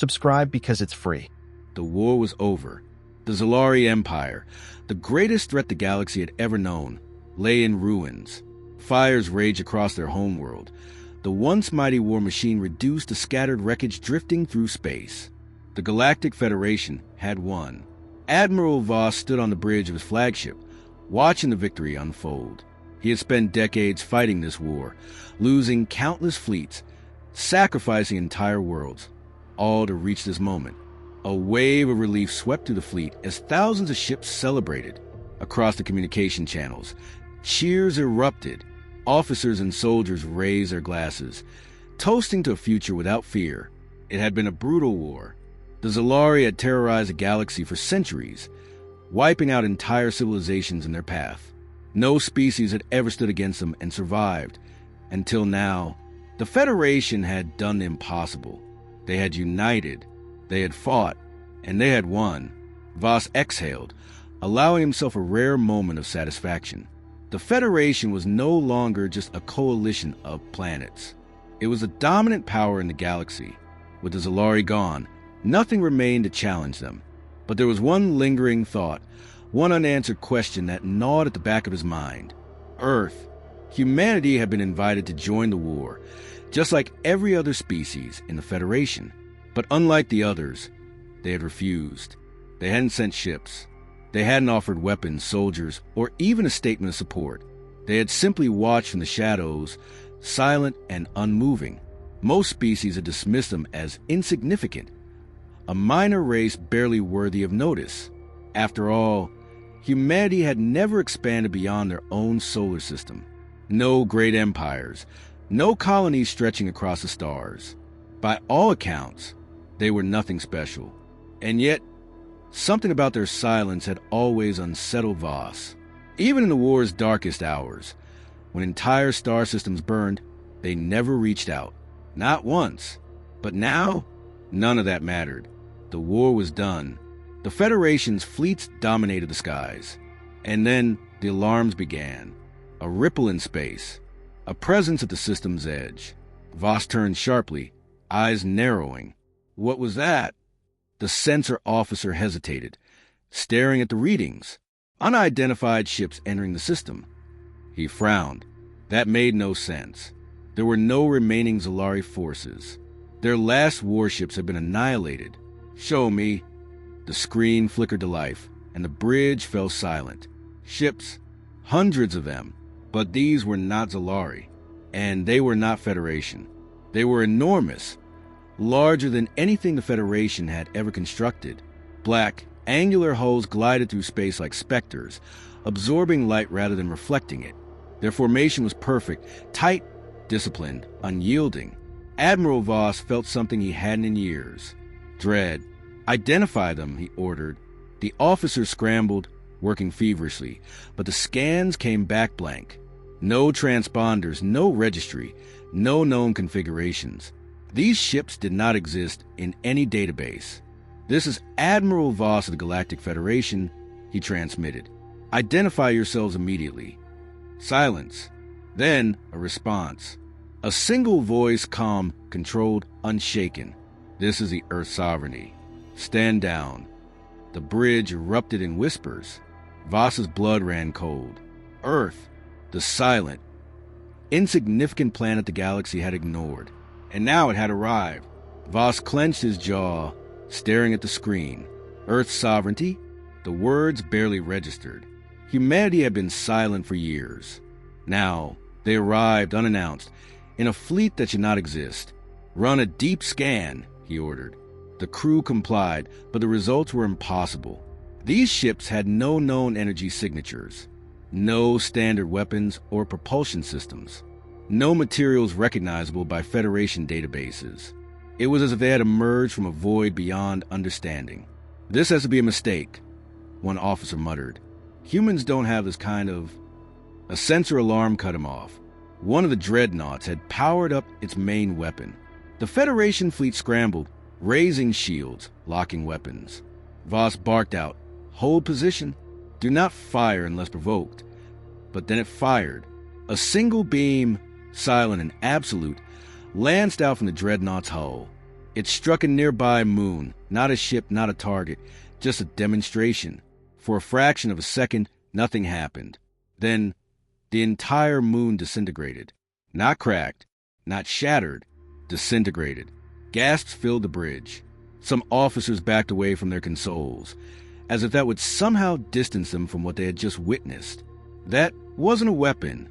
Subscribe because it's free. The war was over. The Zalari Empire, the greatest threat the galaxy had ever known, lay in ruins. Fires raged across their homeworld. The once mighty war machine reduced to scattered wreckage drifting through space. The Galactic Federation had won. Admiral Voss stood on the bridge of his flagship, watching the victory unfold. He had spent decades fighting this war, losing countless fleets, sacrificing entire worlds, all to reach this moment. A wave of relief swept through the fleet as thousands of ships celebrated. Across the communication channels, cheers erupted. Officers and soldiers raised their glasses, toasting to a future without fear. It had been a brutal war. The Zalari had terrorized the galaxy for centuries, wiping out entire civilizations in their path. No species had ever stood against them and survived. Until now, the Federation had done the impossible. They had united. They had fought, and they had won. Voss exhaled, allowing himself a rare moment of satisfaction. The Federation was no longer just a coalition of planets. It was a dominant power in the galaxy. With the Zalari gone, nothing remained to challenge them. But there was one lingering thought, one unanswered question that gnawed at the back of his mind. Earth. Humanity had been invited to join the war, just like every other species in the Federation. But unlike the others, they had refused. They hadn't sent ships. They hadn't offered weapons, soldiers, or even a statement of support. They had simply watched from the shadows, silent and unmoving. Most species had dismissed them as insignificant, a minor race barely worthy of notice. After all, humanity had never expanded beyond their own solar system. No great empires, no colonies stretching across the stars. By all accounts, they were nothing special. And yet, something about their silence had always unsettled Voss. Even in the war's darkest hours, when entire star systems burned, they never reached out. Not once. But now, none of that mattered. The war was done. The Federation's fleets dominated the skies. And then the alarms began. A ripple in space. A presence at the system's edge. Voss turned sharply, eyes narrowing. What was that? The sensor officer hesitated, staring at the readings. Unidentified ships entering the system. He frowned. That made no sense. There were no remaining Zalari forces. Their last warships had been annihilated. Show me. The screen flickered to life, and the bridge fell silent. Ships, hundreds of them. But these were not Zalari, and they were not Federation. They were enormous, larger than anything the Federation had ever constructed. Black, angular hulls glided through space like specters, absorbing light rather than reflecting it. Their formation was perfect, tight, disciplined, unyielding. Admiral Voss felt something he hadn't in years. Dread. Identify them, he ordered. The officers scrambled, working feverishly, but the scans came back blank. No transponders, no registry, no known configurations. These ships did not exist in any database. This is Admiral Voss of the Galactic Federation, he transmitted. Identify yourselves immediately. Silence. Then a response. A single voice, calm, controlled, unshaken. This is the Earth's sovereignty. Stand down. The bridge erupted in whispers. Voss's blood ran cold. Earth, the silent, insignificant planet the galaxy had ignored. And now it had arrived. Voss clenched his jaw, staring at the screen. Earth's sovereignty? The words barely registered. Humanity had been silent for years. Now, they arrived unannounced, in a fleet that should not exist. Run a deep scan, he ordered. The crew complied, but the results were impossible. These ships had no known energy signatures, no standard weapons or propulsion systems, no materials recognizable by Federation databases. It was as if they had emerged from a void beyond understanding. This has to be a mistake, one officer muttered. Humans don't have this kind of... A sensor alarm cut him off. One of the Dreadnoughts had powered up its main weapon. The Federation fleet scrambled, raising shields, locking weapons. Voss barked out, "Hold position. Do not fire unless provoked." But then it fired. A single beam, silent and absolute, lanced out from the Dreadnought's hull. It struck a nearby moon, not a ship, not a target, just a demonstration. For a fraction of a second, nothing happened. Then, the entire moon disintegrated. Not cracked, not shattered, disintegrated. Gasps filled the bridge. Some officers backed away from their consoles, as if that would somehow distance them from what they had just witnessed. That wasn't a weapon,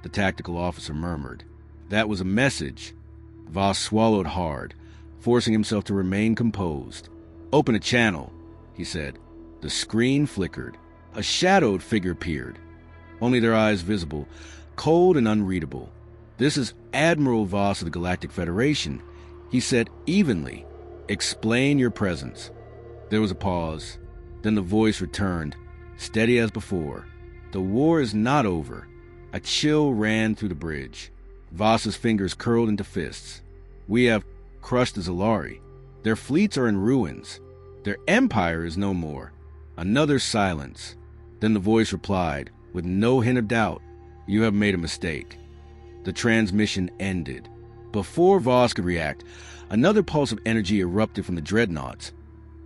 the tactical officer murmured. That was a message. Voss swallowed hard, forcing himself to remain composed. Open a channel, he said. The screen flickered. A shadowed figure appeared, only their eyes visible, cold and unreadable. This is Admiral Voss of the Galactic Federation, he said evenly. Explain your presence. There was a pause. Then the voice returned, steady as before. The war is not over. A chill ran through the bridge. Voss's fingers curled into fists. We have crushed the Zalari. Their fleets are in ruins. Their empire is no more. Another silence. Then the voice replied, with no hint of doubt, you have made a mistake. The transmission ended. Before Voss could react, another pulse of energy erupted from the Dreadnoughts.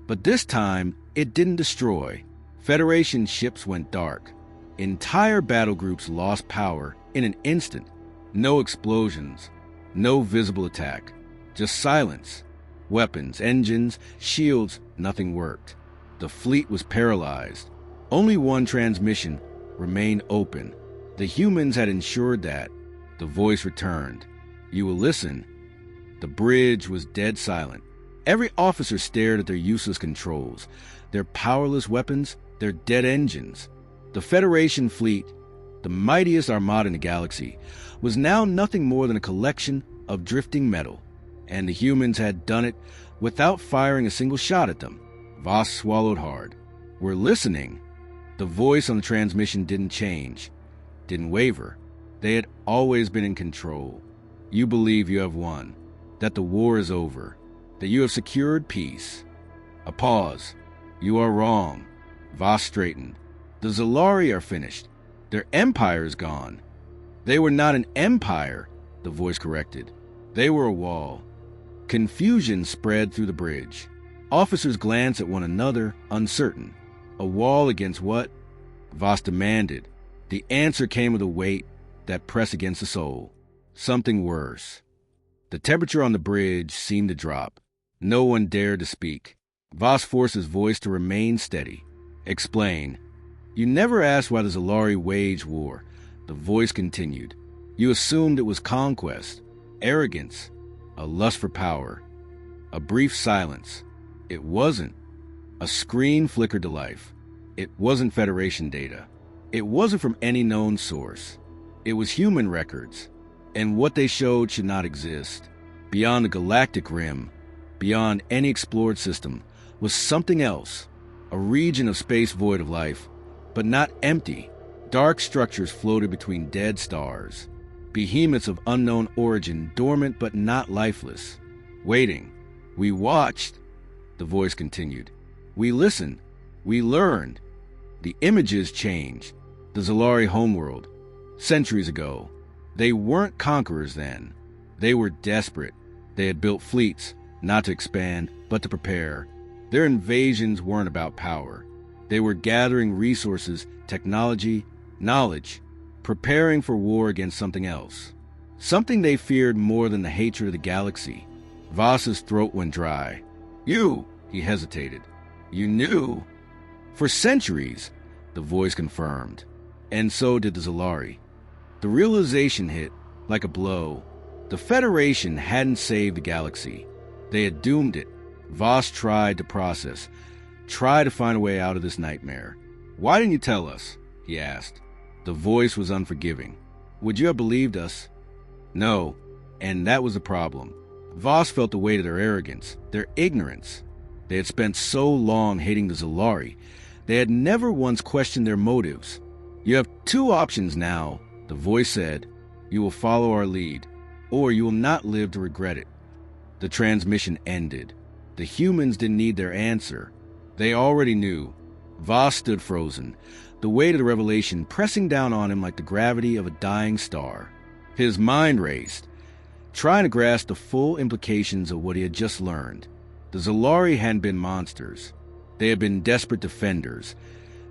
But this time, it didn't destroy. Federation ships went dark. Entire battle groups lost power in an instant. No explosions, no visible attack, just silence. Weapons, engines, shields, nothing worked. The fleet was paralyzed. Only one transmission remained open. The humans had ensured that. The voice returned. You will listen. The bridge was dead silent. Every officer stared at their useless controls, their powerless weapons, their dead engines. The Federation fleet, the mightiest armada in the galaxy, was now nothing more than a collection of drifting metal, and the humans had done it without firing a single shot at them. Voss swallowed hard. We're listening. The voice on the transmission didn't change, didn't waver. They had always been in control. You believe you have won, that the war is over, that you have secured peace. A pause. You are wrong. Voss straightened. The Zalari are finished. Their empire is gone. They were not an empire, the voice corrected. They were a wall. Confusion spread through the bridge. Officers glanced at one another, uncertain. A wall against what? Voss demanded. The answer came with a weight that pressed against the soul. Something worse. The temperature on the bridge seemed to drop. No one dared to speak. Voss forced his voice to remain steady. Explain. You never asked why the Zalari waged war, the voice continued. You assumed it was conquest, arrogance, a lust for power. A brief silence. It wasn't. A screen flickered to life. It wasn't Federation data. It wasn't from any known source. It was human records, and what they showed should not exist. Beyond the galactic rim, beyond any explored system, was something else, a region of space void of life, but not empty. Dark structures floated between dead stars, behemoths of unknown origin, dormant but not lifeless. Waiting. We watched, the voice continued. We listened. We learned. The images changed. The Zalari homeworld. Centuries ago. They weren't conquerors then. They were desperate. They had built fleets, not to expand, but to prepare. Their invasions weren't about power. They were gathering resources, technology, knowledge, preparing for war against something else. Something they feared more than the hatred of the galaxy. Voss's throat went dry. You, he hesitated. You knew. For centuries, the voice confirmed. And so did the Zalari. The realization hit like a blow. The Federation hadn't saved the galaxy. They had doomed it. Voss tried to process, tried to find a way out of this nightmare. Why didn't you tell us? He asked. The voice was unforgiving. Would you have believed us? No, and that was the problem. Voss felt the weight of their arrogance, their ignorance. They had spent so long hating the Zalari, they had never once questioned their motives. You have two options now, the voice said. You will follow our lead, or you will not live to regret it. The transmission ended. The humans didn't need their answer. They already knew. Voss stood frozen, the weight of the revelation pressing down on him like the gravity of a dying star. His mind raced. trying to grasp the full implications of what he had just learned. The Zalari hadn't been monsters. They had been desperate defenders,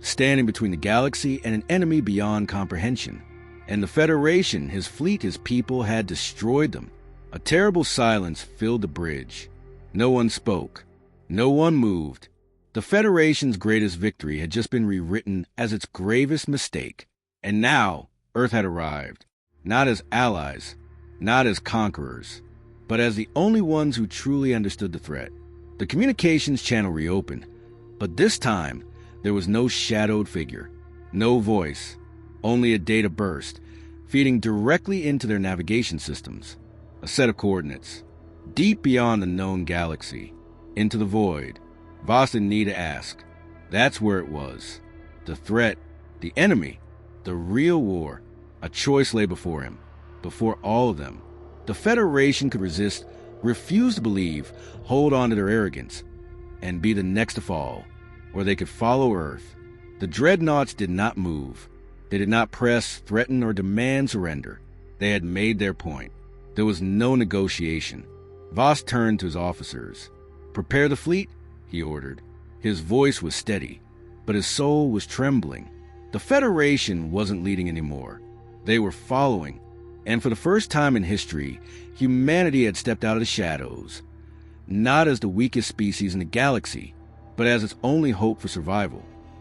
standing between the galaxy and an enemy beyond comprehension. And the Federation, his fleet, his people, had destroyed them. A terrible silence filled the bridge. No one spoke. No one moved. The Federation's greatest victory had just been rewritten as its gravest mistake. And now, Earth had arrived. Not as allies, not as conquerors, but as the only ones who truly understood the threat. The communications channel reopened, but this time, there was no shadowed figure, no voice, only a data burst, feeding directly into their navigation systems. A set of coordinates, deep beyond the known galaxy, into the void. Voss didn't need to ask. That's where it was. The threat, the enemy, the real war. A choice lay before him, before all of them. The Federation could resist, refuse to believe, hold on to their arrogance, and be the next to fall, or they could follow Earth. The Dreadnoughts did not move. They did not press, threaten, or demand surrender. They had made their point. There was no negotiation. Voss turned to his officers. "Prepare the fleet," he ordered. His voice was steady, but his soul was trembling. The Federation wasn't leading anymore. They were following, and for the first time in history, humanity had stepped out of the shadows, not as the weakest species in the galaxy, but as its only hope for survival.